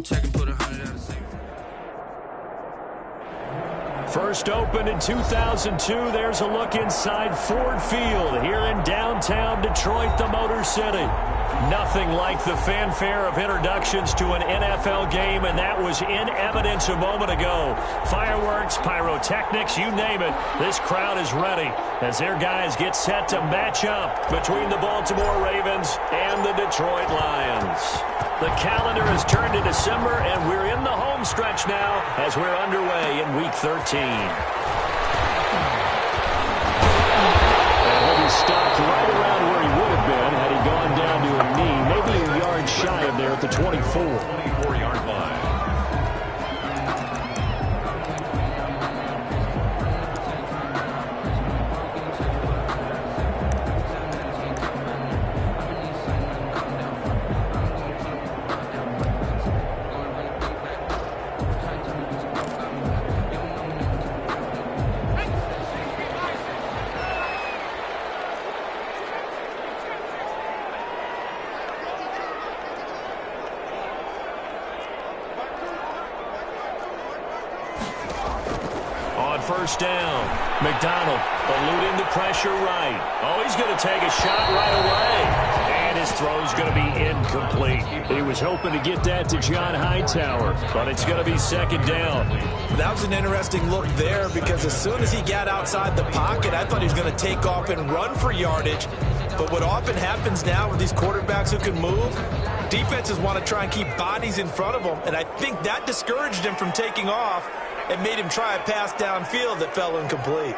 Check and put 100 out of safety. First opened in 2002. There's a look inside Ford Field here in downtown Detroit, the Motor City. Nothing like the fanfare of introductions to an NFL game, and that was in evidence a moment ago. Fireworks, pyrotechnics, you name it. This crowd is ready as their guys get set to match up between the Baltimore Ravens and the Detroit Lions. The calendar has turned to December, and we're in the home stretch now as we're underway in Week 13. And he'll be stopped right around where he would have been had he gone down to a knee, maybe a yard shy of there at the 24. 24-yard line. First down. McDonald eluding the pressure right. Oh, he's going to take a shot right away. And his throw's going to be incomplete. He was hoping to get that to John Hightower, but it's going to be second down. That was an interesting look there because as soon as he got outside the pocket, I thought he was going to take off and run for yardage. But what often happens now with these quarterbacks who can move, defenses want to try and keep bodies in front of them, and I think that discouraged him from taking off and made him try a pass downfield that fell incomplete.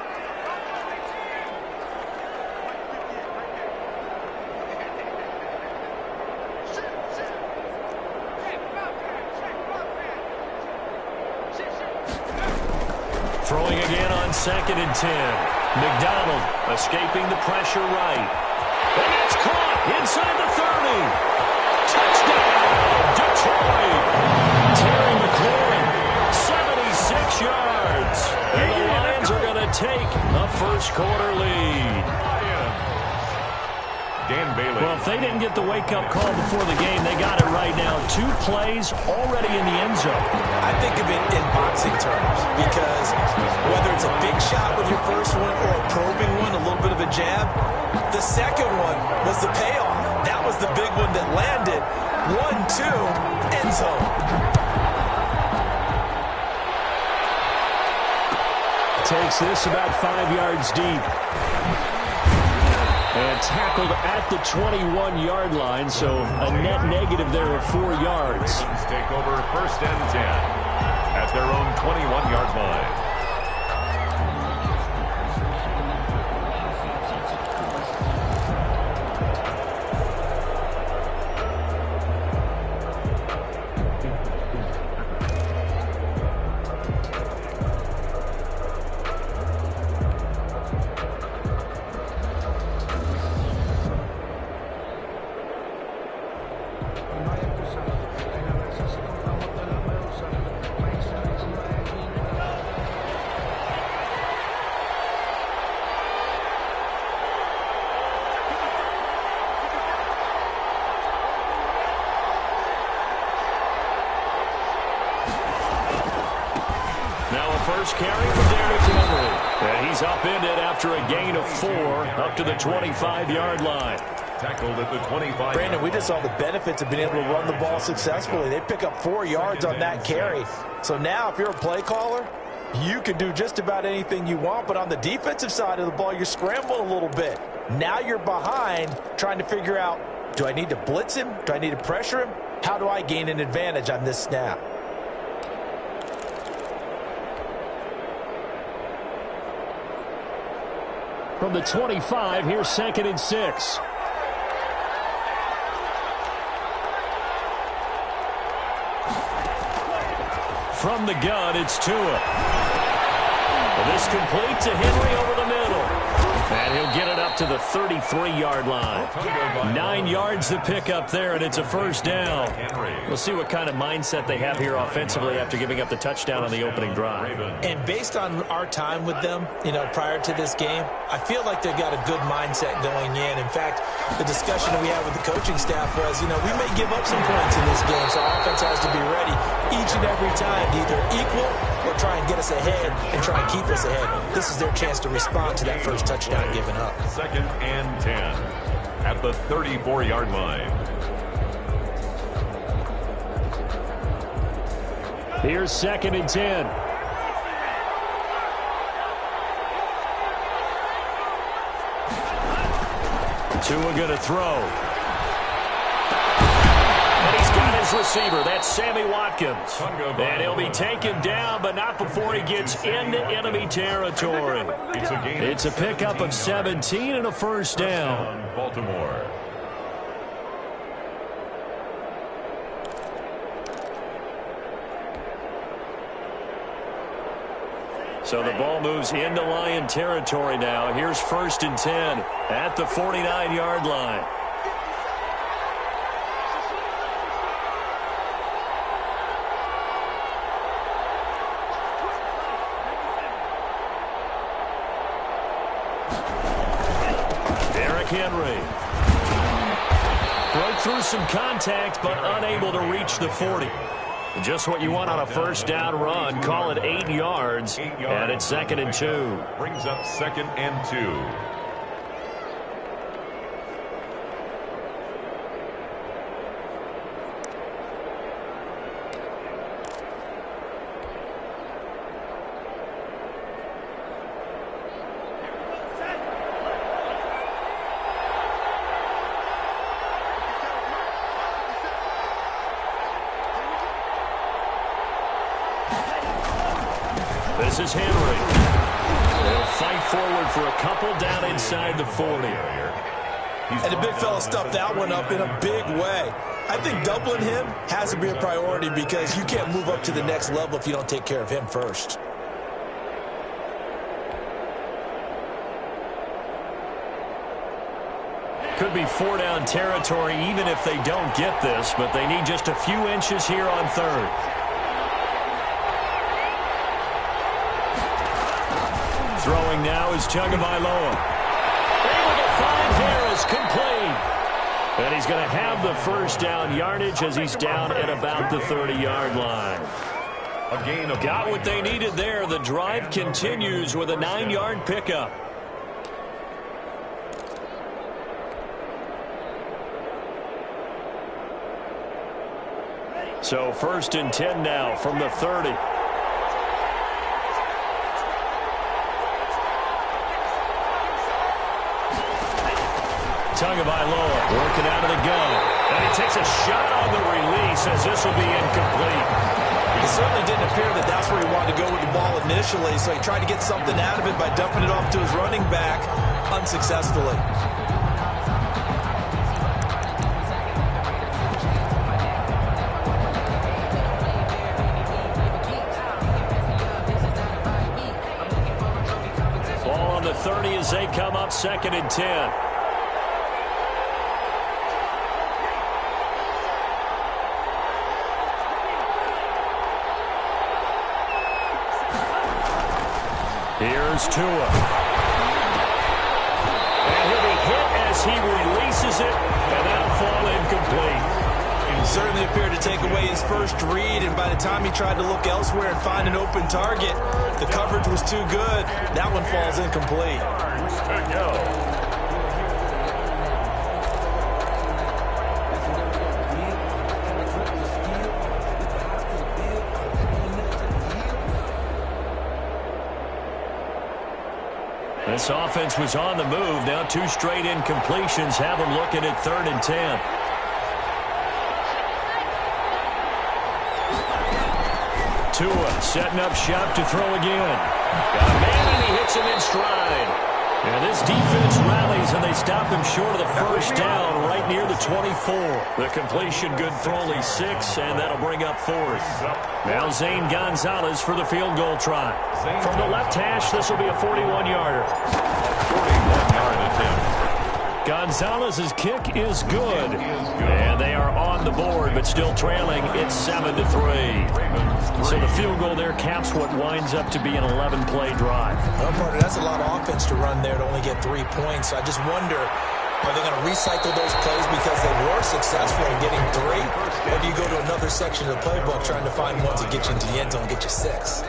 Throwing again on 2nd and 10. McDonald escaping the pressure right. And it's caught inside the 30. Touchdown, Detroit. Terry McLaurin, 76 yards. And the Lions are going to take a first-quarter lead. Dan Bailey. Well, if they didn't get the wake-up call before the game, they got it right now. 2 plays already in the end zone. I think of it in boxing terms because whether it's a big shot with your first one or a probing one, a little bit of a jab, the second one was the payoff. That was the big one that landed. 1-2, end zone. Takes this about 5 yards deep. And tackled at the 21-yard line, so a net negative there of 4 yards. Ravens take over 1st and 10 at their own 21-yard line. First carry from Derrick Henry. And he's upended after a gain of 4 up to the 25-yard line. Tackled at the 25. Brandon, we just saw the benefits of being able to run the ball successfully. They pick up 4 yards on that carry. So now if you're a play caller, you can do just about anything you want. But on the defensive side of the ball, you're scrambling a little bit. Now you're behind trying to figure out, do I need to blitz him? Do I need to pressure him? How do I gain an advantage on this snap? From the 25, here's 2nd and 6. From the gun, it's Tua. This complete to Henry over the middle. And he'll get it up to the 33-yard line. 9 yards to pick up there, and it's a first down. We'll see what kind of mindset they have here offensively after giving up the touchdown on the opening drive. And based on our time with them, prior to this game, I feel like they've got a good mindset going in. In fact, the discussion that we had with the coaching staff was, we may give up some points in this game, so our offense has to be ready each and every time to either equal or try and get us ahead and try and keep us ahead. This is their chance to respond to that first touchdown given up. 2nd and 10 at the 34-yard line. Here's 2nd and 10. Tua going to throw. And he's got his receiver. That's Sammy Watkins. And he'll be taken down, but not before he gets into enemy territory. It's a pickup of 17 and a first down. Baltimore. So the ball moves into Lion territory now. Here's 1st and 10 at the 49-yard line. Derrick Henry broke through some contact, but unable to reach the 40. Just what you want on a first down run. Call it 8 yards. And it's 2nd and 2. Brings up 2nd and 2. This is Henry. They'll fight forward for a couple down inside the 40. And the big fella stuffed that one up in a big way. I think doubling him has to be a priority because you can't move up to the next level if you don't take care of him first. Could be 4-down territory even if they don't get this, but they need just a few inches here on 3rd. Throwing now is Tagovailoa. Able to find Harris, complete. And he's going to have the first down yardage as he's down at about the 30-yard line. A gain of Got what they needed there. The drive continues with a 9-yard pickup. So 1st and 10 now from the 30. Tagovailoa working out of the gun. And he takes a shot on the release as this will be incomplete. It certainly didn't appear that that's where he wanted to go with the ball initially, so he tried to get something out of it by dumping it off to his running back unsuccessfully. Ball on the 30 as they come up 2nd and 10. Here's Tua. And he'll be hit as he releases it, and that'll fall incomplete. He certainly appeared to take away his first read, and by the time he tried to look elsewhere and find an open target, the coverage was too good. That one falls incomplete. This offense was on the move. Now 2 straight incompletions have them looking at 3rd and 10. Tua setting up shop to throw again. Got a man and he hits him in stride. And this defense rallies and they stop him short of the first down right near the 24. The completion good for only 6, and that'll bring up 4th. Now Zane Gonzalez for the field goal try. From the left hash, this will be a 41-yarder. 41-yard attempt. Gonzalez's kick is good. And they are on the board, but still trailing. It's 7-3. So the field goal there caps what winds up to be an 11-play drive. Well, partner, that's a lot of offense to run there to only get 3 points. So I just wonder, are they going to recycle those plays because they were successful in getting 3? Or do you go to another section of the playbook trying to find ones that get you into the end zone and get you 6?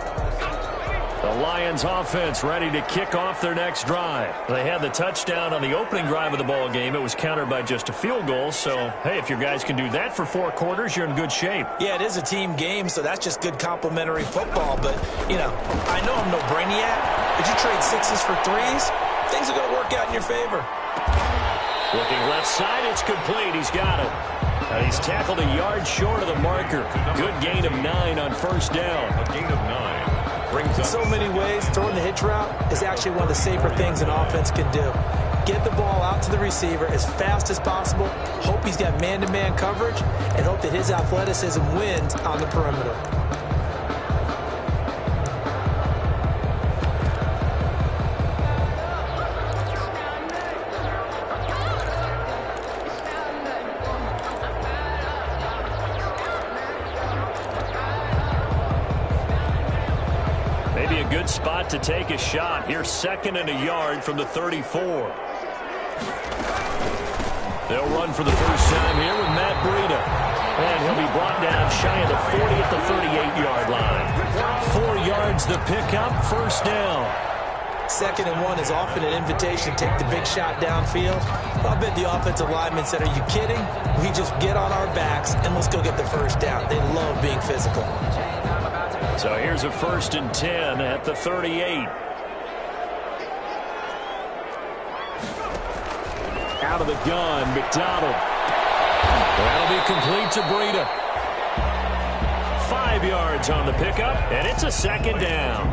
The Lions offense ready to kick off their next drive. They had the touchdown on the opening drive of the ball game. It was countered by just a field goal. So, hey, if your guys can do that for 4 quarters, you're in good shape. Yeah, it is a team game, so that's just good complimentary football. But, you know, I know I'm no brainiac, but you trade 6s for 3s, things are going to work out in your favor. Looking left side, it's complete. He's got it. And he's tackled a yard short of the marker. Good gain of 9 on first down. A gain of 9. In so many ways, throwing the hitch route is actually one of the safer things an offense can do. Get the ball out to the receiver as fast as possible, hope he's got man-to-man coverage, and hope that his athleticism wins on the perimeter. Maybe a good spot to take a shot. Here's 2nd and a yard from the 34. They'll run for the first time here with Matt Breida. And he'll be brought down shy of the 40 at the 38-yard line. 4 yards the pickup, first down. 2nd and 1 is often an invitation to take the big shot downfield. I bet the offensive lineman said, are you kidding? We just get on our backs and let's go get the first down. They love being physical. So here's a 1st and 10 at the 38. Out of the gun, McDonald. That'll be complete to Breida. 5 yards on the pickup, and it's a 2nd down.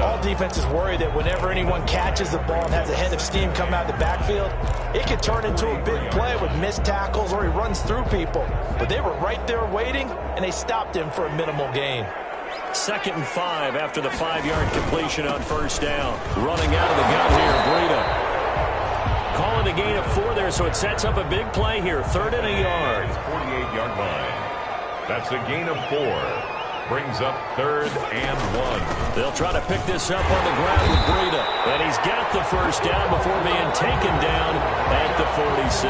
All defenses worry that whenever anyone catches the ball and has a head of steam come out of the backfield, it could turn into a big play with missed tackles or he runs through people. But they were right there waiting, and they stopped him for a minimal gain. 2nd and 5 after the 5-yard completion on first down. Running out of the gun here, Breida. Calling a gain of 4 there, so it sets up a big play here. 3rd and a yard. 48-yard line. That's a gain of 4. Brings up 3rd and 1. They'll try to pick this up on the ground with Breida. And he's got the first down before being taken down at the 46.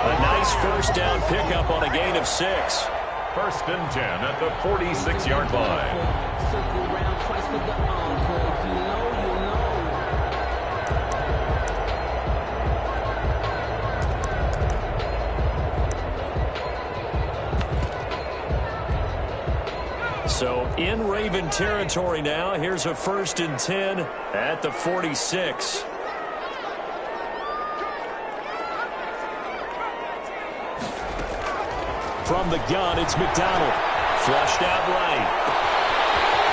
A nice first down pickup on a gain of 6. 1st and 10 at the 46-yard line. Circle around twice for the encore. If you know, you know. So in Raven territory now. Here's a 1st and 10 at the 46. From the gun, it's McDonald. Flushed out right.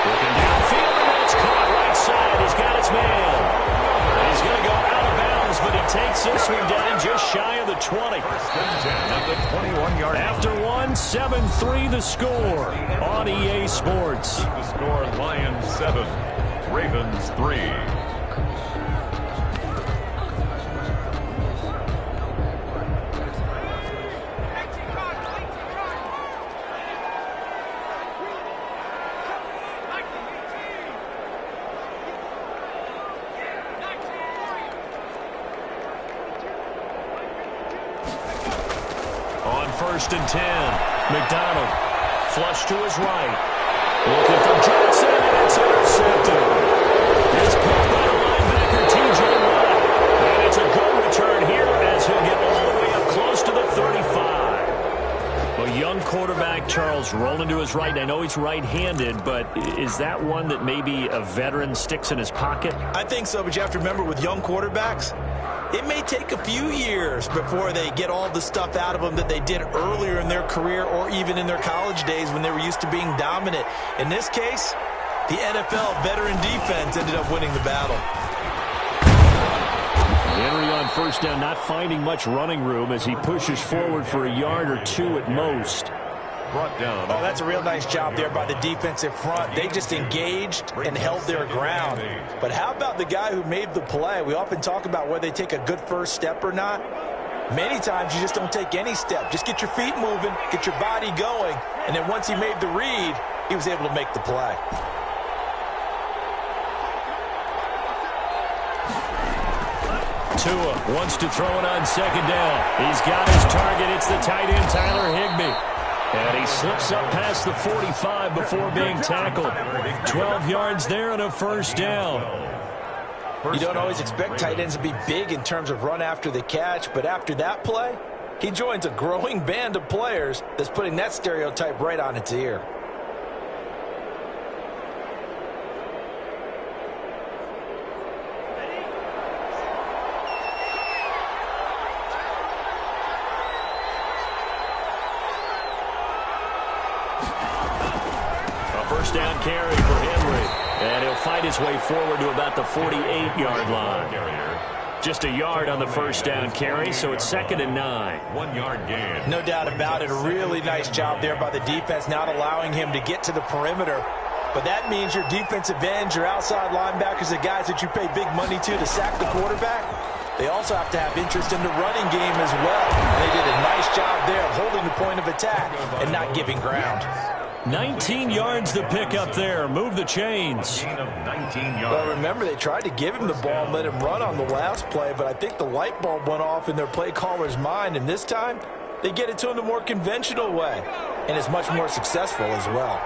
Looking downfield, and it's caught right side. He's got his man. And he's going to go out of bounds, but he takes this one down just shy of the 20. 1st and 10 at the 21-yard line. After 7-3 the score on EA Sports. The score, Lions 7, Ravens 3. On 1st and 10, McDonald flush to his right. Looking for Johnson, and it's intercepted. It's picked by the linebacker, T.J. Watt. And it's a good return here as he'll get all the way up close to the 35. A young quarterback, Charles, rolling to his right. I know he's right-handed, but is that one that maybe a veteran sticks in his pocket? I think so, but you have to remember with young quarterbacks, it may take a few years before they get all the stuff out of them that they did earlier in their career or even in their college days when they were used to being dominant. In this case, the NFL veteran defense ended up winning the battle. Henry on first down, not finding much running room as he pushes forward for a yard or 2 at most. brought down. Oh, that's a real nice job there by the defensive front. They just engaged and held their ground. But how about the guy who made the play? We often talk about whether they take a good first step or not. Many times you just don't take any step. Just get your feet moving, get your body going, and then once he made the read, he was able to make the play. Tua wants to throw it on second down. He's got his target. It's the tight end, Tyler Higbee. And he slips up past the 45 before being tackled. 12 yards there and a first down. You don't always expect tight ends to be big in terms of run after the catch, but after that play, he joins a growing band of players that's putting that stereotype right on its ear. A first down carry for Henry. And he'll fight his way forward to about the 48-yard line. Just a yard on the first down carry, so it's 2nd and 9. 1 yard gain. No doubt about it. A really nice job there by the defense, not allowing him to get to the perimeter. But that means your defensive ends, your outside linebackers, the guys that you pay big money to sack the quarterback, they also have to have interest in the running game as well. They did a nice job there of holding the point of attack and not giving ground. 19 yards the pick up there. Move the chains. Gain of 19 yards. Well, remember, they tried to give him the ball and let him run on the last play, but I think the light bulb went off in their play caller's mind, and this time they get it to him the more conventional way, and it's much more successful as well.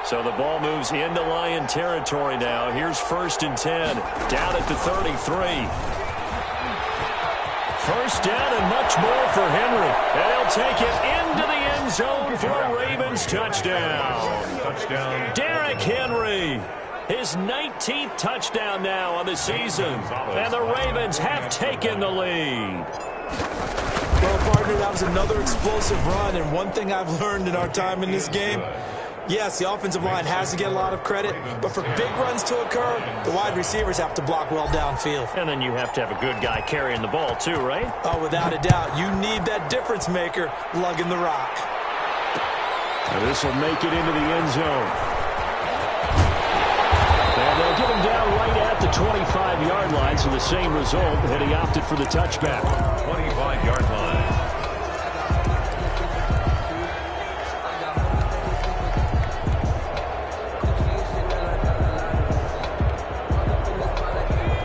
So the ball moves into Lion territory now. Here's 1st and 10, down at the 33. First down and much more for Henry. And he'll take it into the end zone for a Ravens touchdown. Touchdown. Derrick Henry, his 19th touchdown now on the season. And the Ravens have taken the lead. Well, partner, that was another explosive run, and one thing I've learned in our time in this game, yes, the offensive line has to get a lot of credit, but for big runs to occur, the wide receivers have to block well downfield. And then you have to have a good guy carrying the ball too, right? Oh, without a doubt. You need that difference maker lugging the rock. And this will make it into the end zone. And they'll get him down right at the 25-yard line, so the same result, and he opted for the touchback. 25-yard line.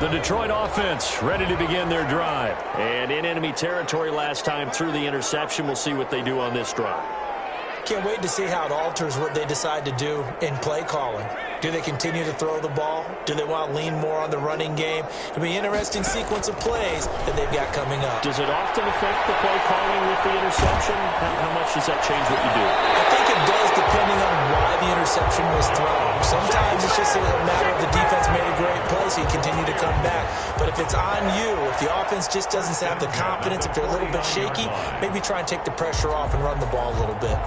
The Detroit offense ready to begin their drive. And in enemy territory last time through the interception. We'll see what they do on this drive. Can't wait to see how it alters what they decide to do in play calling. Do they continue to throw the ball? Do they want to lean more on the running game? It'll be an interesting sequence of plays that they've got coming up. Does it often affect the play calling with the interception? How much does that change what you do? I think it does, depending on why the interception was thrown. Sometimes it's just a matter of the defense made a great play, so you continue to come back. But if it's on you, if the offense just doesn't have the confidence, if they're a little bit shaky, maybe try and take the pressure off and run the ball a little bit.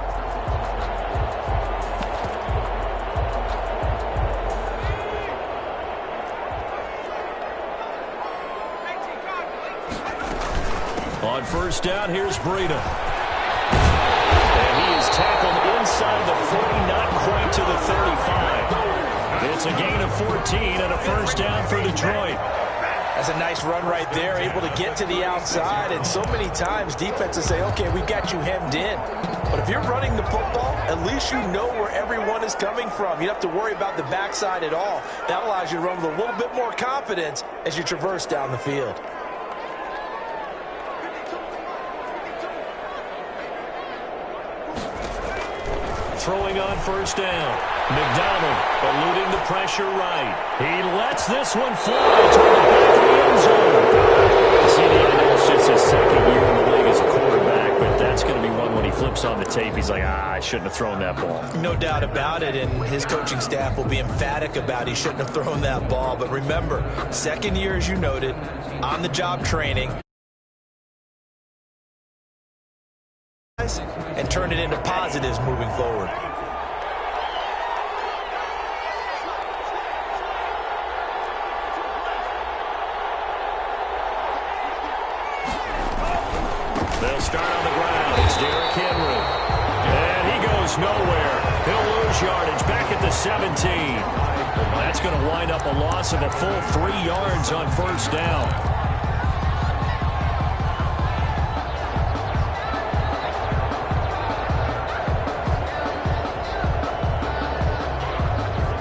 On first down, here's Breida. And he is tackled inside the 40, not quite to the 35. It's a gain of 14 and a first down for Detroit. That's a nice run right there, able to get to the outside. And so many times defenses say, okay, we've got you hemmed in. But if you're running the football, at least you know where everyone is coming from. You don't have to worry about the backside at all. That allows you to run with a little bit more confidence as you traverse down the field. Throwing on first down. McDonald eluding the pressure right. He lets this one fly toward the back of the end zone. See, I know it's just his second year in the league as a quarterback, but that's going to be one when he flips on the tape. He's like, I shouldn't have thrown that ball. No doubt about it, and his coaching staff will be emphatic about he shouldn't have thrown that ball. But remember, second year, as you noted, on-the-job training. And turn it into positives moving forward. They'll start on the ground. It's Derrick Henry. And he goes goes nowhere. He'll lose yardage back at the 17. That's going to wind up a loss of a full 3 yards on first down.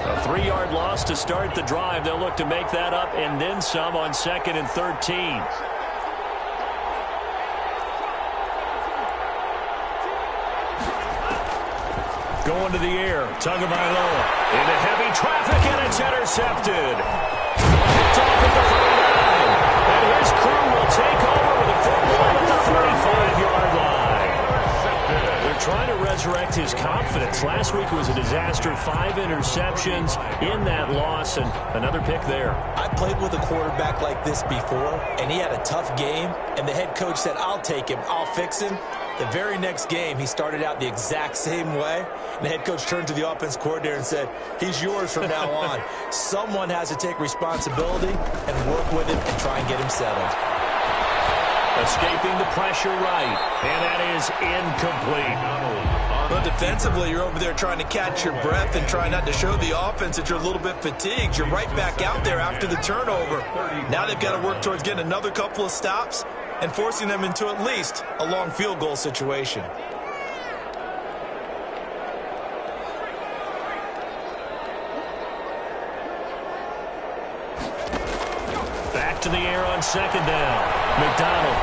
A 3-yard loss to start the drive. They'll look to make that up and then some on 2nd and 13. Going to the air. Tagovailoa into heavy traffic, and it's intercepted. Picked off at the 39. And his crew will take over with a football at the 35-yard line. They're trying to resurrect his confidence. Last week was a disaster. 5 interceptions in that loss, and another pick there. I played with a quarterback like this before, and he had a tough game, and the head coach said, I'll take him, I'll fix him. The very next game, he started out the exact same way. And the head coach turned to the offense coordinator and said, he's yours from now on. Someone has to take responsibility and work with him and try and get him settled. Escaping the pressure right, and that is incomplete. But defensively, you're over there trying to catch your breath and try not to show the offense that you're a little bit fatigued. You're right back out there after the turnover. Now they've got to work towards getting another couple of stops and forcing them into at least a long field goal situation. Back to the air on 2nd down. McDonald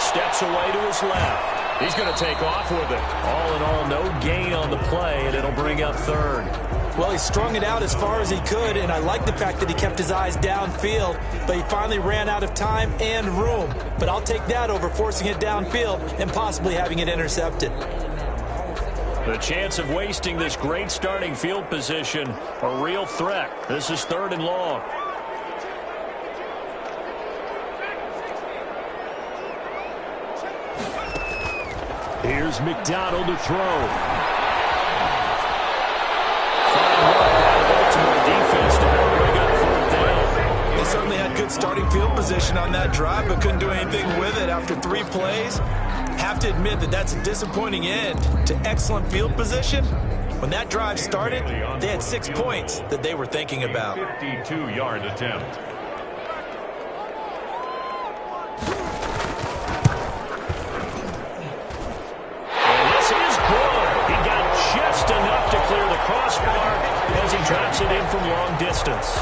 steps away to his left. He's going to take off with it. All in all, no gain on the play, and it'll bring up 3rd. Well, he strung it out as far as he could, and I like the fact that he kept his eyes downfield, but he finally ran out of time and room. But I'll take that over forcing it downfield and possibly having it intercepted. The chance of wasting this great starting field position, a real threat. This is 3rd and long. Here's McDonald to throw. Defense to help bring up 4th down. They certainly had good starting field position on that drive, but couldn't do anything with it after 3 plays. Have to admit that that's a disappointing end to excellent field position. When that drive started, they had 6 points that they were thinking about. 52-yard attempt. Enough to clear the crossbar as he drops it in from long distance.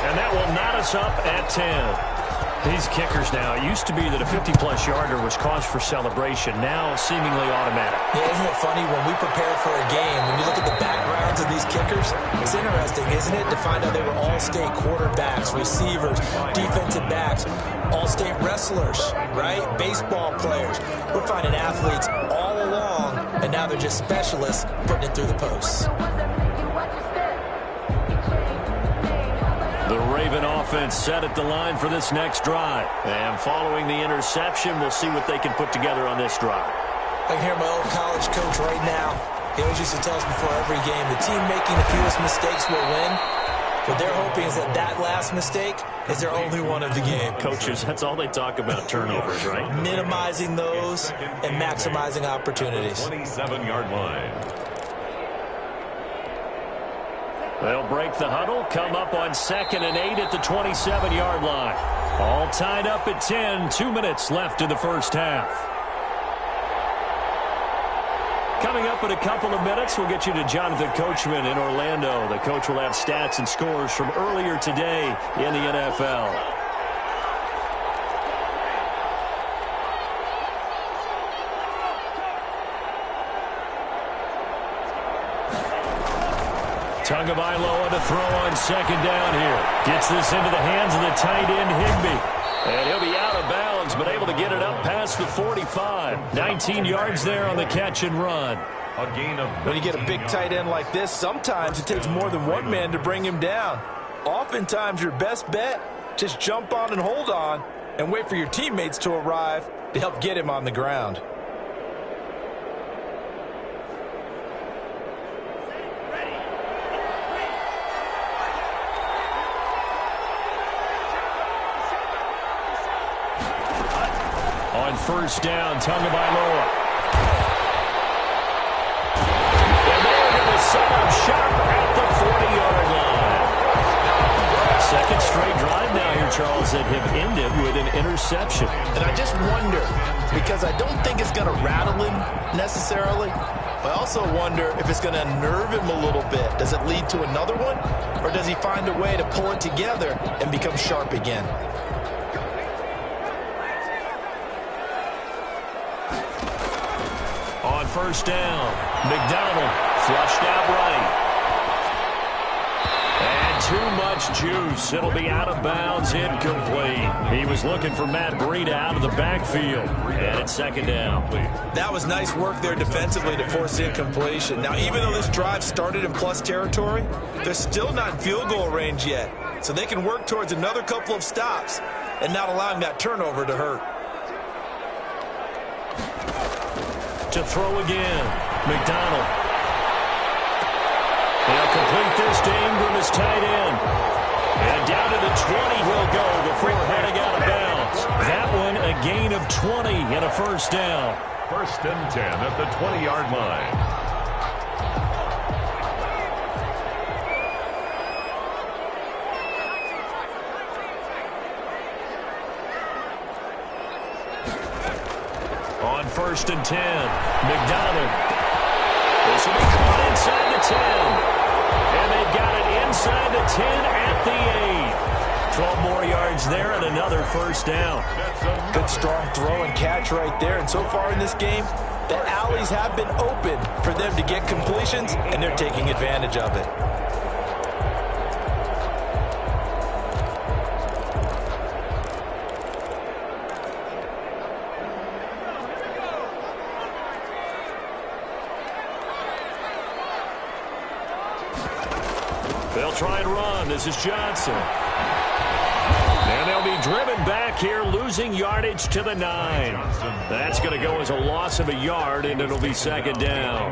And that will knot us up at 10. These kickers now, it used to be that a 50-plus yarder was cause for celebration. Now seemingly automatic. Yeah, isn't it funny when we prepare for a game, when you look at the backgrounds of these kickers, it's interesting, isn't it, to find out they were all-state quarterbacks, receivers, defensive backs, all-state wrestlers, right? Baseball players. We're finding athletes all along, and now they're just specialists putting it through the posts. The Raven offense set at the line for this next drive. And following the interception, we'll see what they can put together on this drive. I can hear my old college coach right now. He always used to tell us before every game, the team making the fewest mistakes will win. What they're hoping is that that last mistake is their only one of the game. Coaches, that's all they talk about, turnovers, right? Minimizing those and maximizing opportunities. 27-yard line. They'll break the huddle, come up on 2nd and 8 at the 27-yard line. All tied up at 10, 2 minutes left in the first half. Coming up in a couple of minutes, we'll get you to Jonathan Coachman in Orlando. The coach will have stats and scores from earlier today in the NFL. Tagovailoa to throw on 2nd down here. Gets this into the hands of the tight end, Higbee. And he'll be out of bounds, but able to get it up past the 45. 19 yards there on the catch and run. A gain of when you get a big tight end like this, sometimes it takes more than one man to bring him down. Oftentimes, your best bet, just jump on and hold on and wait for your teammates to arrive to help get him on the ground. On first down, Tagovailoa. Charles, that have ended with an interception. And I just wonder, because I don't think it's going to rattle him necessarily, but I also wonder if it's going to unnerve him a little bit. Does it lead to another one, or does he find a way to pull it together and become sharp again? On first down, McDonald flushed out right. And too much juice. It'll be out of bounds, incomplete. He was looking for Matt Breida out of the backfield. And it's second down. That was nice work there defensively to force incompletion. Now, even though this drive started in plus territory, they're still not in field goal range yet. So they can work towards another couple of stops and not allowing that turnover to hurt. To throw again, McDonald. He'll complete this to Ingram as tight end. And down to the 20 he'll go before heading out of bounds. That one a gain of 20 and a first down. First and 10 at the 20-yard line. On first and 10, McDonald. This will be caught inside the 10. And they've got it inside the 10 at the 8. 12 more yards there and another first down. Good strong throw and catch right there. And so far in this game, the alleys have been open for them to get completions, and they're taking advantage of it. They'll try and run. This is Johnson. And they'll be driven back here, losing yardage to the 9. That's going to go as a loss of a yard, and it'll be second down.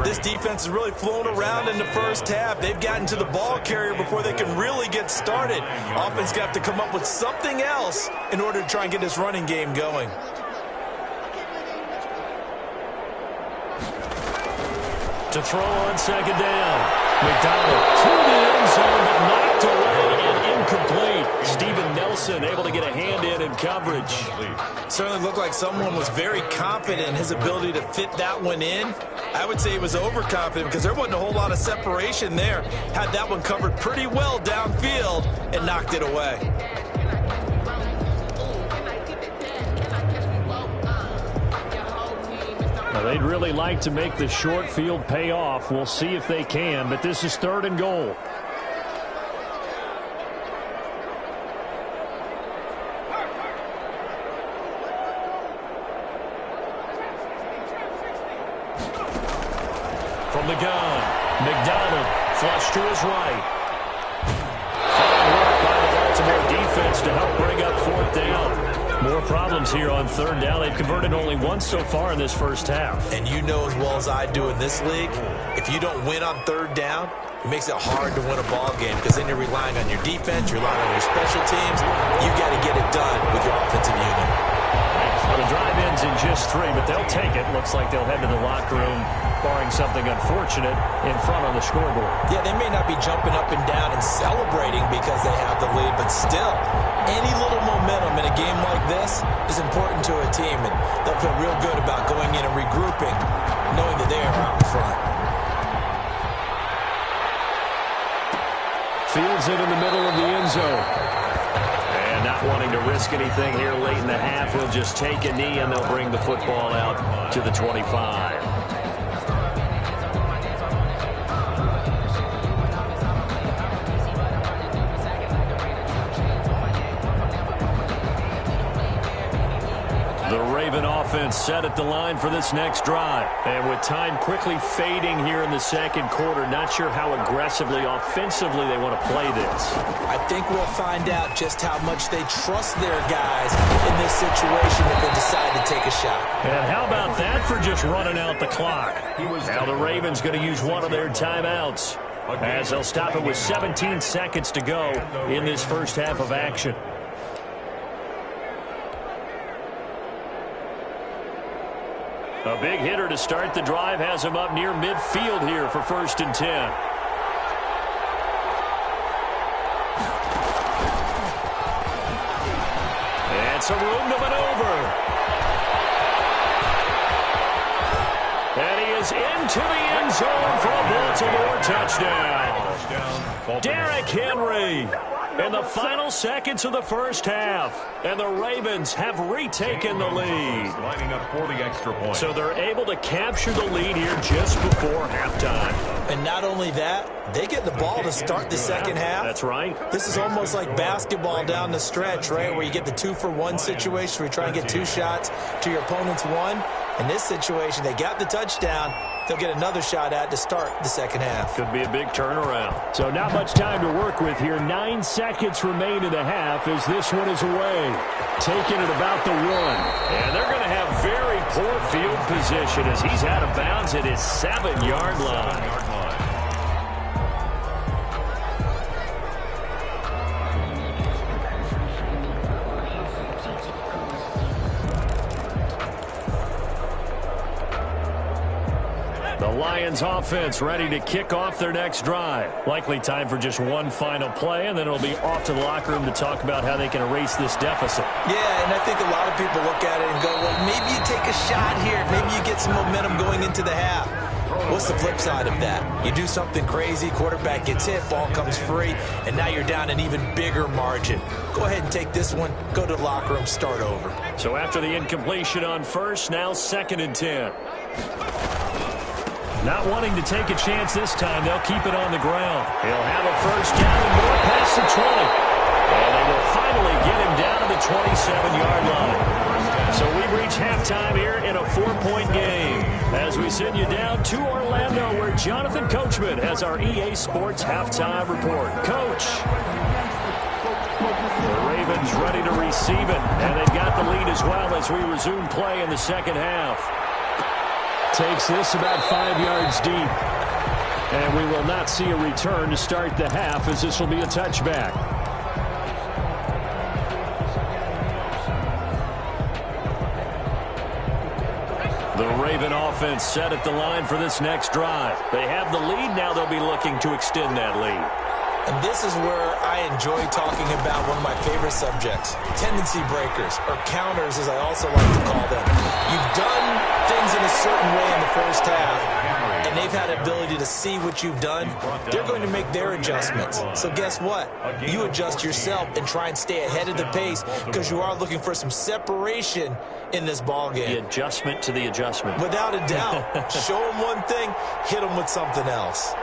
This defense has really flown around in the first half. They've gotten to the ball carrier before they can really get started. Offense got to come up with something else in order to try and get this running game going. To throw on second down. McDonald to the end zone, but knocked away and incomplete. Steven Nelson able to get a hand in coverage. Certainly looked like someone was very confident in his ability to fit that one in. I would say he was overconfident because there wasn't a whole lot of separation there. Had that one covered pretty well downfield and knocked it away. They'd really like to make the short field pay off. We'll see if they can, but this is third and goal. From the gun, McDonald flush to his right. Fine work by the Baltimore defense to help bring up fourth down. More problems here on third down. They've converted only once so far in this first half. And you know as well as I do in this league, if you don't win on third down, it makes it hard to win a ball game because then you're relying on your defense, you're relying on your special teams. You got to get it done with your offensive unit. Well, the drive ends in just 3, but they'll take it. Looks like they'll head to the locker room, barring something unfortunate, in front on the scoreboard. Yeah, they may not be jumping up and down and celebrating because they have the lead, but still, any little momentum in a game like this is important to a team, and they'll feel real good about going in and regrouping, knowing that they are out in front. Fields it in the middle of the end zone. And not wanting to risk anything here late in the half, he'll just take a knee, and they'll bring the football out to the 25. The Raven offense set at the line for this next drive. And with time quickly fading here in the second quarter, not sure how aggressively, offensively they want to play this. I think we'll find out just how much they trust their guys in this situation if they decide to take a shot. And how about that for just running out the clock? Now the Ravens going to use one of their timeouts as they'll stop it with 17 seconds to go in this first half of action. A big hitter to start the drive has him up near midfield here for first and 10. some room to maneuver. And he is into the end zone for a Baltimore touchdown. Derrick Henry in the final seconds of the first half. And the Ravens have retaken the lead. Lining up for the extra point. So they're able to capture the lead here just before halftime. And not only that, they get the ball to start the second half. That's right. This is almost like basketball down the stretch, right, where you get the 2-for-1 situation where you try and get 2 shots to your opponent's 1. In this situation, they got the touchdown. They'll get another shot at to start the second half. Could be a big turnaround. So not much time to work with here. 9 seconds remain in the half as this one is away. Taking it about the 1. And they're going to have very poor field position as he's out of bounds at his 7-yard line. The Lions offense ready to kick off their next drive. Likely time for just one final play, and then it'll be off to the locker room to talk about how they can erase this deficit. Yeah, and I think a lot of people look at it and go, well, maybe you take a shot here. Maybe you get some momentum going into the half. What's the flip side of that? You do something crazy, quarterback gets hit, ball comes free, and now you're down an even bigger margin. Go ahead and take this one, go to the locker room, start over. So after the incompletion on first, now 2nd and 10. Not wanting to take a chance this time, they'll keep it on the ground. He'll have a first down and more past the 20. And they will finally get him down to the 27-yard line. So we've reached halftime here in a 4-point game. As we send you down to Orlando, where Jonathan Coachman has our EA Sports halftime report. Coach. The Ravens ready to receive it. And they've got the lead as well as we resume play in the second half. Takes this about 5 yards deep. And we will not see a return to start the half as this will be a touchback. The Raven offense set at the line for this next drive. They have the lead. Now they'll be looking to extend that lead. And this is where I enjoy talking about one of my favorite subjects, tendency breakers, or counters as I also like to call them. You've done things in a certain way in the first half, and they've had the ability to see what you've done. They're going to make their adjustments. So guess what? You adjust yourself and try and stay ahead of the pace because you are looking for some separation in this ball game. The adjustment to the adjustment. Without a doubt. Show them one thing, hit them with something else.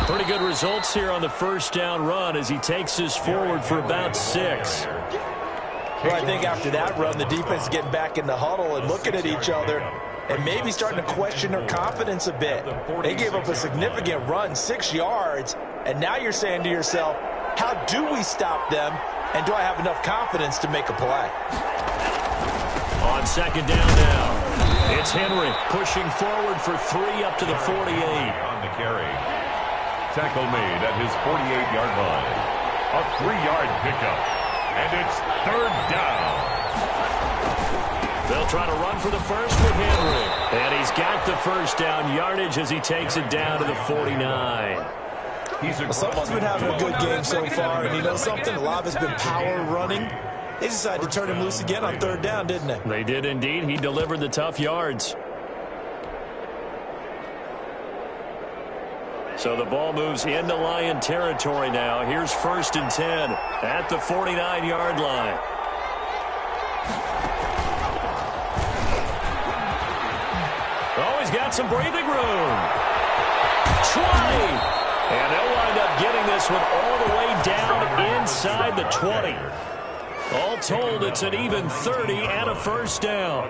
Pretty good results here on the first down run as he takes us forward for about 6. Well, I think after that run, the defense is getting back in the huddle and looking at each other and maybe starting to question their confidence a bit. They gave up a significant run, 6 yards, and now you're saying to yourself, how do we stop them, and do I have enough confidence to make a play? On second down now, it's Henry pushing forward for 3 up to the 48. On the carry. Tackle made at his 48-yard line. A 3-yard pickup. And it's 3rd down. They'll try to run for the first with Henry. And he's got the first down yardage as he takes it down to the 49. Well, someone's been having a good game so far, and you know something? A lot of it's been power running. They decided to turn him loose again on 3rd down, didn't they? They did indeed. He delivered the tough yards. So the ball moves into Lion territory now. Here's 1st and 10 at the 49-yard line. Oh, he's got some breathing room. 20. And they'll wind up getting this one all the way down inside the 20. All told, it's an even 30 and a first down.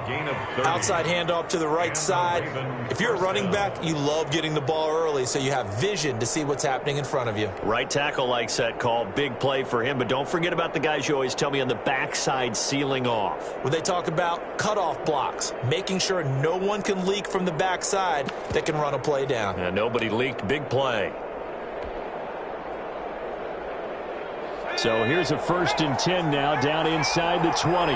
Outside handoff to the right side. If you're a running back, you love getting the ball early so you have vision to see what's happening in front of you. Right tackle likes that call. Big play for him. But don't forget about the guys you always tell me on the backside sealing off. When they talk about cutoff blocks, making sure no one can leak from the backside that can run a play down. And nobody leaked. Big play. So here's a 1st and 10 now down inside the 20.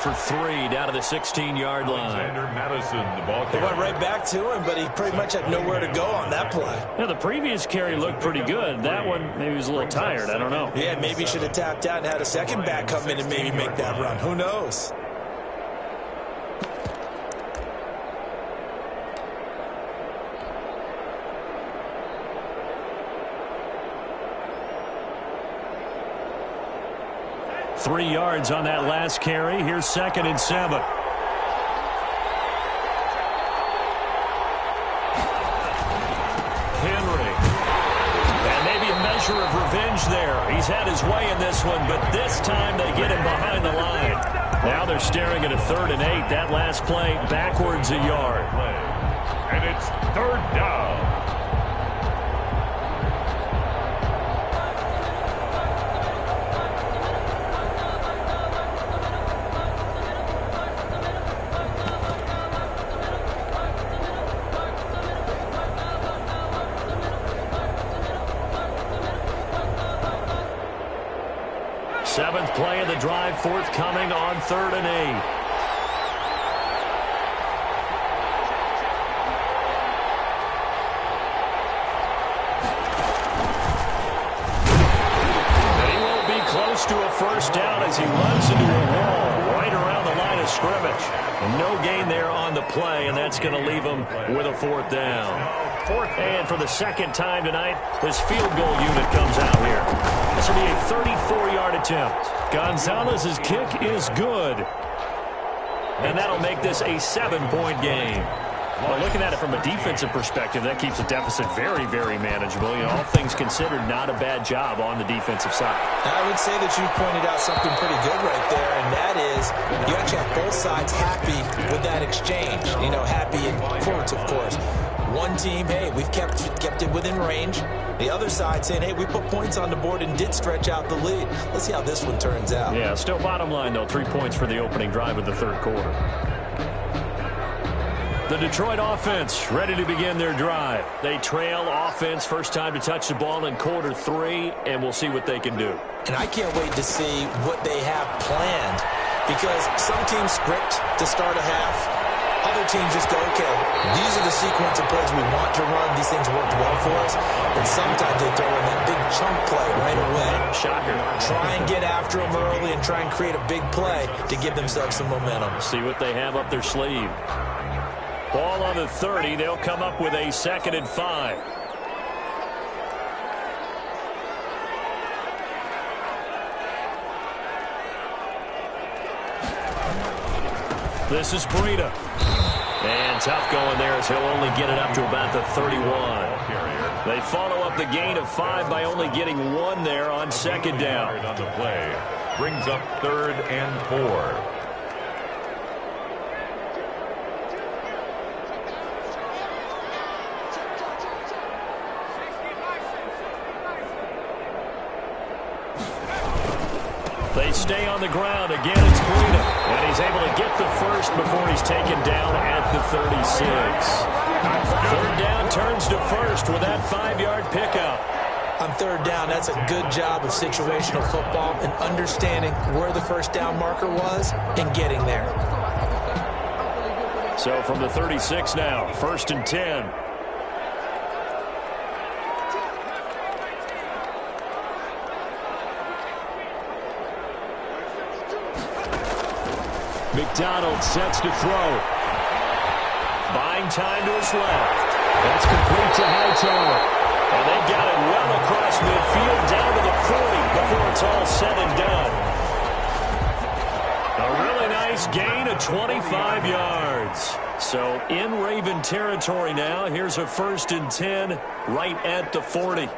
for 3 down to the 16-yard line. Alexander Madison, the ball They carrier. went right back to him, but he pretty much had nowhere to go on that play. Yeah, the previous carry looked pretty good. That one, maybe he was a little tired. I don't know. Yeah, maybe he should have tapped out and had a second back come in and maybe make that run. Who knows? Three yards on that last carry. Here's 2nd and 7. Henry. And maybe a measure of revenge there. He's had his way in this one, but this time they get him behind the line. Now they're staring at a 3rd and 8. That last play backwards a yard. And it's 3rd down. Seventh play of the drive forthcoming on 3rd and 8. And he won't be close to a first down as he runs into a wall right around the line of scrimmage. And no gain there on the play, and that's going to leave him with a 4th down. And for the second time tonight, this field goal unit comes out here. This will be a 34-yard attempt. Gonzalez's kick is good. And that'll make this a 7-point game. Well, looking at it from a defensive perspective, that keeps the deficit very, very manageable. You know, all things considered, not a bad job on the defensive side. I would say that you've pointed out something pretty good right there, and that is you actually have both sides happy with that exchange. You know, happy in quotes, of course. One team, hey, we've kept it within range. The other side saying, hey, we put points on the board and did stretch out the lead. Let's see how this one turns out. Yeah, still bottom line, though, 3 points for the opening drive of the 3rd quarter. The Detroit offense ready to begin their drive. They trail offense, first time to touch the ball in quarter 3, and we'll see what they can do. And I can't wait to see what they have planned, because some teams script to start a half. Other teams just go, okay, these are the sequence of plays we want to run. These things worked well for us. And sometimes they throw in that big chunk play right away. Shocker. Try and get after them early and try and create a big play to give themselves some momentum. See what they have up their sleeve. Ball on the 30. They'll come up with a 2nd and 5. This is Breida. And tough going there as he'll only get it up to about the 31. They follow up the gain of 5 by only getting 1 there on 2nd down. On the play. Brings up 3rd and 4. They stay on the ground. Again, it's Breida. And he's able to get the first before he's taken down at the 36. 3rd down turns to first with that 5-yard pickup. On 3rd down, that's a good job of situational football and understanding where the first down marker was and getting there. So from the 36 now, 1st and 10. McDonald sets to throw. Buying time to his left. That's complete to Hightower. And they've got it well across midfield down to the 40 before it's all said and done. A really nice gain of 25 yards. So in Raven territory now. Here's a 1st and 10 right at the 40.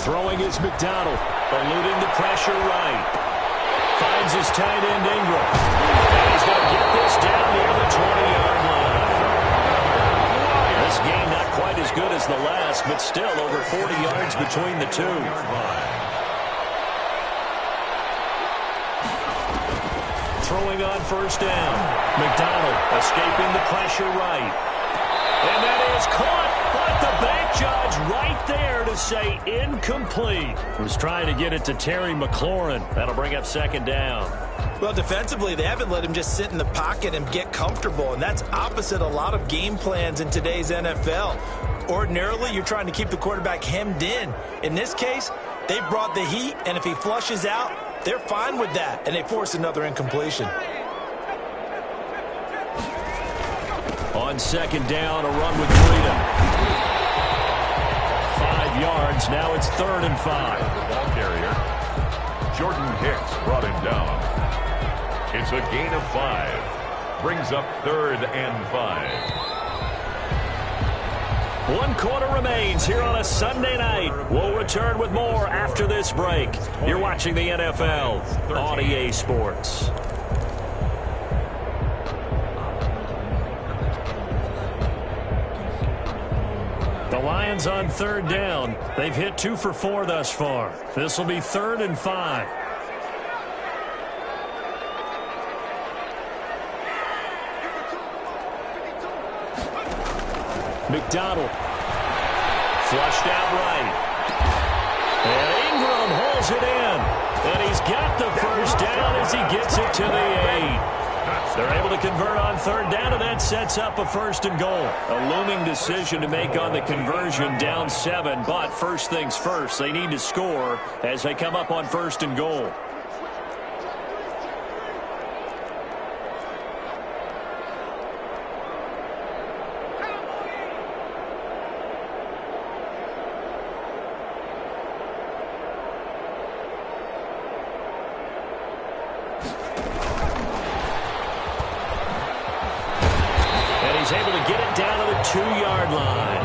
Throwing is McDonald, eluding the pressure right. Finds his tight end Ingram. And he's going to get this down near the 20-yard line. This game not quite as good as the last, but still over 40 yards between the two. Throwing on 1st down. McDonald escaping the pressure right. And that is caught, but the bank judge right there to say incomplete. Was trying to get it to Terry McLaurin. That'll bring up second down. Well, defensively, they haven't let him just sit in the pocket and get comfortable, and that's opposite a lot of game plans in today's NFL. Ordinarily, you're trying to keep the quarterback hemmed in. In this case, they brought the heat, and if he flushes out, they're fine with that, and they force another incompletion. On second down, a run with freedom. 5 yards. Now it's 3rd and 5. The ball carrier, Jordan Hicks, brought him down. It's a gain of 5. Brings up 3rd and 5. 1 quarter remains here on a Sunday night. We'll return with more after this break. You're watching the NFL on EA Sports. The Lions on 3rd down. They've hit 2 for 4 thus far. This will be 3rd and 5. McDonald. Flushed out right. And Ingram holds it in. And he's got the first down as he gets it to the 8. They're able to convert on 3rd down, and that sets up a 1st and goal. A looming decision to make on the conversion, down 7. But first things first, they need to score as they come up on 1st and goal. Able to get it down to the 2-yard line.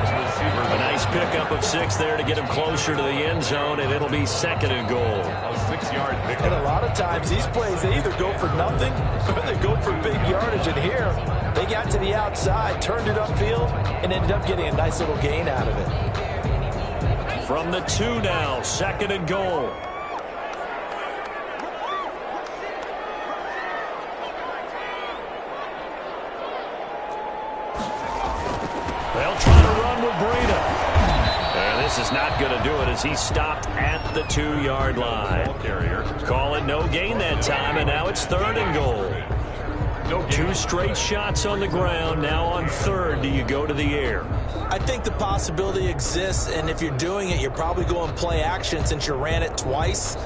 A nice pickup of 6 there to get him closer to the end zone, and it'll be 2nd and goal. A 6-yard pickup. And a lot of times these plays, they either go for nothing or they go for big yardage. And here, they got to the outside, turned it upfield, and ended up getting a nice little gain out of it. From the 2 now, 2nd and goal. They'll try to run with Breida. And this is not going to do it as he stopped at the 2-yard line. Call it no gain that time, and now it's 3rd and goal. 2 straight shots on the ground. Now on 3rd, do you go to the air? I think the possibility exists, and if you're doing it, you're probably going play action since you ran it twice.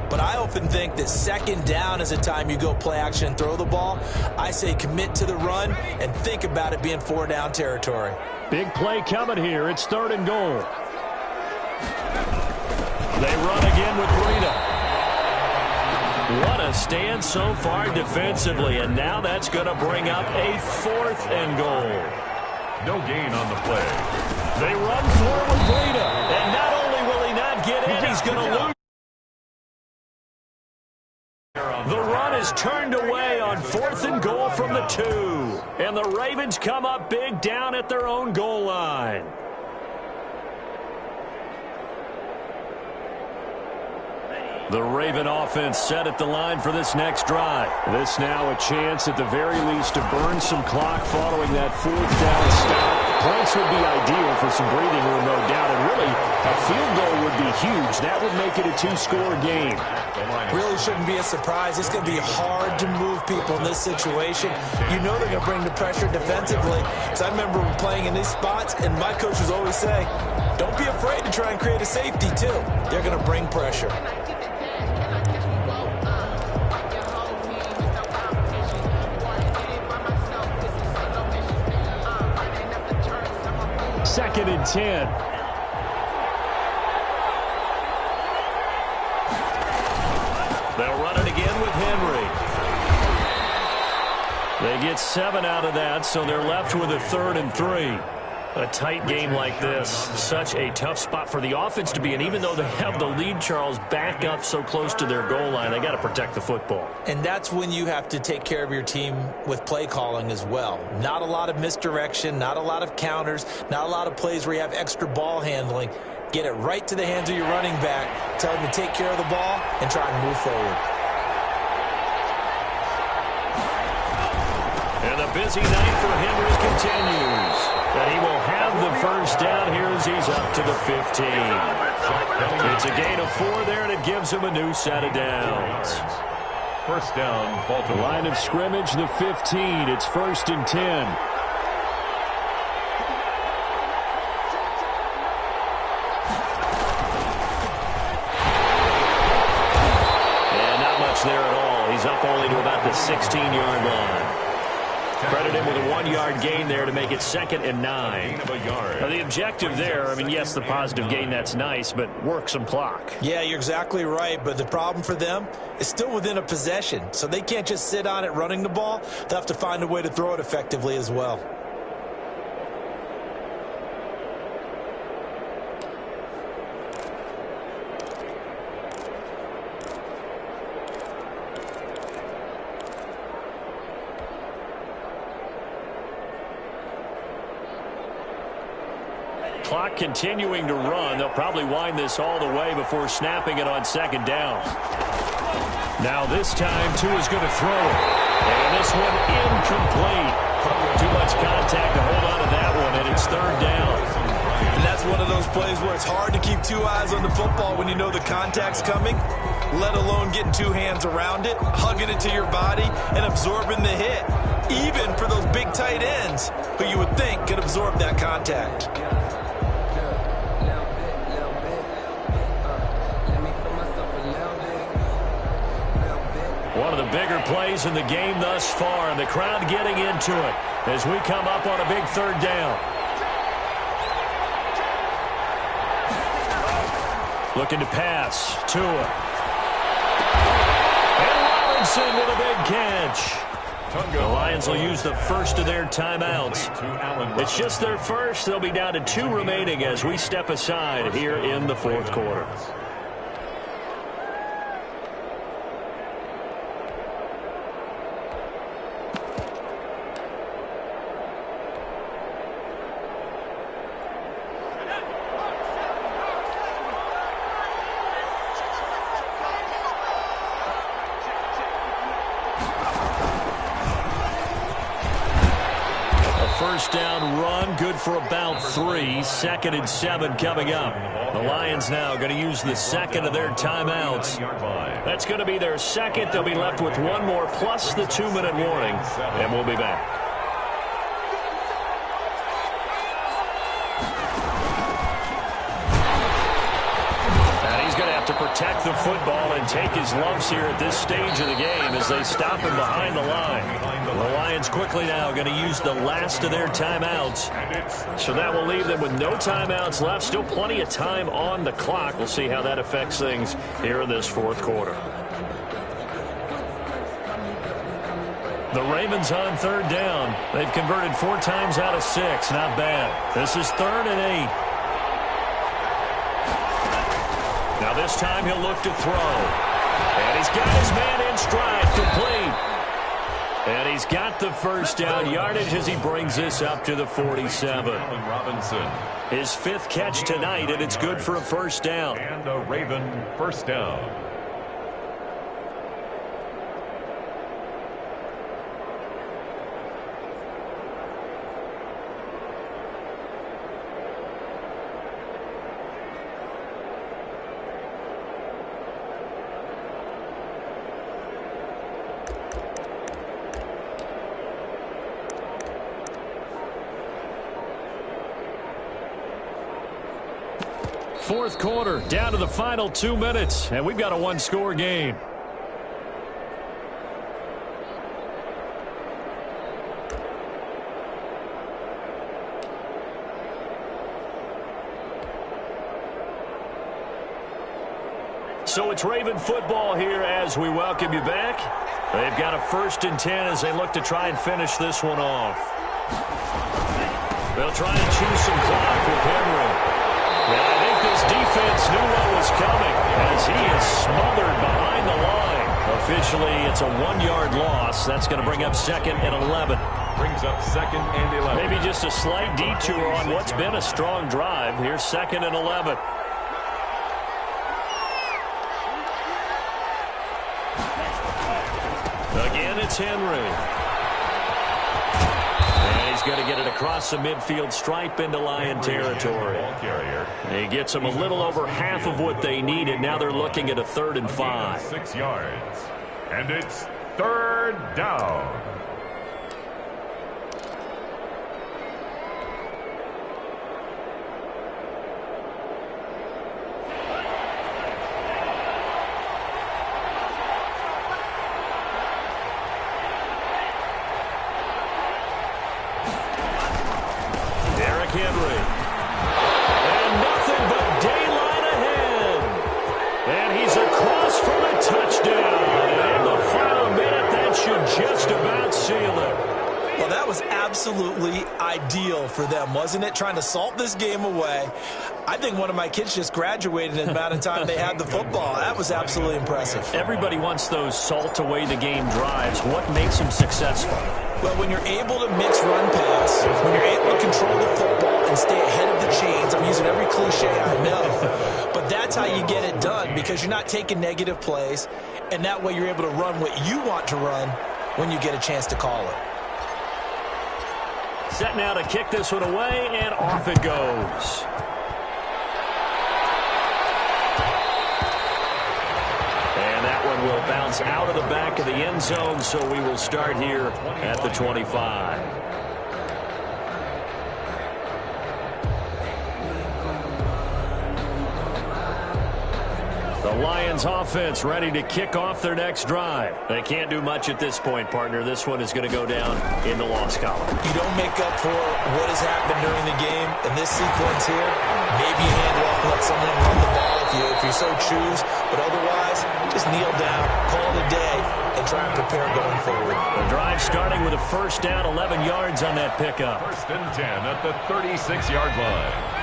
But I often think that 2nd down is the time you go play action and throw the ball. I say commit to the run and think about it being 4-down territory. Big play coming here. It's 3rd and goal. They run again with Breida. What a stand so far defensively, and now that's going to bring up a 4th and goal. No gain on the play. They run forward with Breida, and not only will he not get in, he's going to lose. The run is turned away on 4th and goal from the 2. And the Ravens come up big down at their own goal line. The Raven offense set at the line for this next drive. This now a chance at the very least to burn some clock following that 4th down stop. Points would be ideal for some breathing room, no doubt. And really, a field goal would be huge. That would make it a 2-score game. Really shouldn't be a surprise. It's going to be hard to move people in this situation. You know they're going to bring the pressure defensively. So I remember playing in these spots, and my coaches always say, don't be afraid to try and create a safety, too. They're going to bring pressure. Second and 10. They'll run it again with Henry. They get 7 out of that, so they're left with a 3rd and 3. A tight game like this, such a tough spot for the offense to be in. Even though they have the lead, Charles, back up so close to their goal line, they got to protect the football. And that's when you have to take care of your team with play calling as well. Not a lot of misdirection, not a lot of counters, not a lot of plays where you have extra ball handling. Get it right to the hands of your running back, tell him to take care of the ball, and try and move forward. And the busy night for Henry continues. And he will have the first down here as he's up to the 15. It's a gain of 4 there, and it gives him a new set of downs. First down, Baltimore. Line of scrimmage, the 15. It's 1st and 10. There at all. He's up only to about the 16-yard line. Credit him with a 1-yard gain there to make it 2nd and 9. Now, the objective there, I mean, yes, the positive gain, that's nice, but work some clock. Yeah, you're exactly right, but the problem for them is still within a possession, so they can't just sit on it running the ball. They'll have to find a way to throw it effectively as well. Clock continuing to run. They'll probably wind this all the way before snapping it on 2nd down. Now this time, Tua's going to throw it. And this one incomplete. Too much contact to hold on to that one, and it's 3rd down. And that's one of those plays where it's hard to keep 2 eyes on the football when you know the contact's coming, let alone getting 2 hands around it, hugging it to your body, and absorbing the hit, even for those big tight ends who you would think could absorb that contact. One of the bigger plays in the game thus far, and the crowd getting into it as we come up on a big 3rd down. Looking to pass. Tua. And Robinson with a big catch. The Lions will use the first of their timeouts. It's just their first. They'll be down to 2 remaining as we step aside here in the 4th quarter. First down run, good for about 3. 2nd and 7 coming up. The Lions now going to use the 2nd of their timeouts. That's going to be their 2nd. They'll be left with 1 more plus the 2-minute warning, and we'll be back. To protect the football and take his lumps here at this stage of the game as they stop him behind the line. The Lions quickly now going to use the last of their timeouts. So that will leave them with no timeouts left. Still plenty of time on the clock. We'll see how that affects things here in this 4th quarter. The Ravens on 3rd down. They've converted 4 times out of 6. Not bad. This is 3rd and 8. Now this time he'll look to throw. And he's got his man in stride, complete. And he's got the first down yardage as he brings this up to the 47. Robinson. His 5th catch tonight, and it's good for a first down. And a Raven first down. Fourth quarter, down to the final 2 minutes, and we've got a 1-score game. So it's Raven football here as we welcome you back. They've got a 1st and 10 as they look to try and finish this one off. They'll try and choose some clock with Henry. And I think this defense knew what was coming as he is smothered behind the line. Officially, it's a 1-yard loss. That's going to bring up 2nd and 11. Brings up 2nd and 11. Maybe just a slight detour on what's been a strong drive. Here's 2nd and 11. Again, it's Henry. going to get it across the midfield stripe into Lion territory. He gets them a little over half of what they needed. Now they're looking at a 3rd and 5. 6 yards. And it's 3rd down. Absolutely ideal for them, wasn't it? Trying to salt this game away. I think one of my kids just graduated in the amount of time they had the football. That was absolutely impressive. Everybody wants those salt away the game drives. What makes them successful? Well, when you're able to mix run pass, when you're able to control the football and stay ahead of the chains, I'm using every cliche I know, but that's how you get it done, because you're not taking negative plays, and that way you're able to run what you want to run when you get a chance to call it. Set now to kick this one away, and off it goes. And that one will bounce out of the back of the end zone, so we will start here at the 25. The Lions offense ready to kick off their next drive. They can't do much at this point, partner. This one is going to go down in the loss column. You don't make up for what has happened during the game. In this sequence here, maybe you hand off and let someone run the ball if you so choose. But otherwise, just kneel down, call it a day, and try and prepare going forward. The drive starting with a 1st down, 11 yards on that pickup. 1st and 10 at the 36-yard line.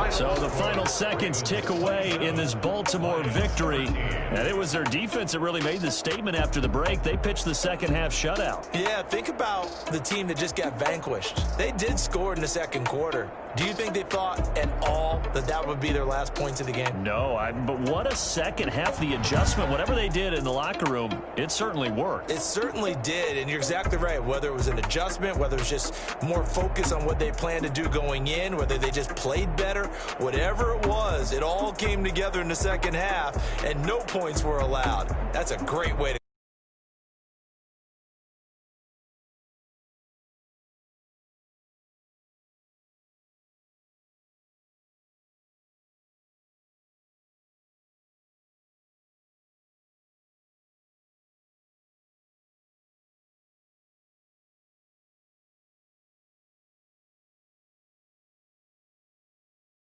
So the final seconds tick away in this Baltimore victory. And it was their defense that really made the statement after the break. They pitched the second half shutout. Yeah, think about the team that just got vanquished. They did score in the second quarter. Do you think they thought at all that that would be their last points of the game? No, but what a second half. The adjustment, whatever they did in the locker room, it certainly worked. It certainly did, and you're exactly right. Whether it was an adjustment, whether it was just more focus on what they planned to do going in, whether they just played better, whatever it was, it all came together in the second half, and no points were allowed. That's a great way to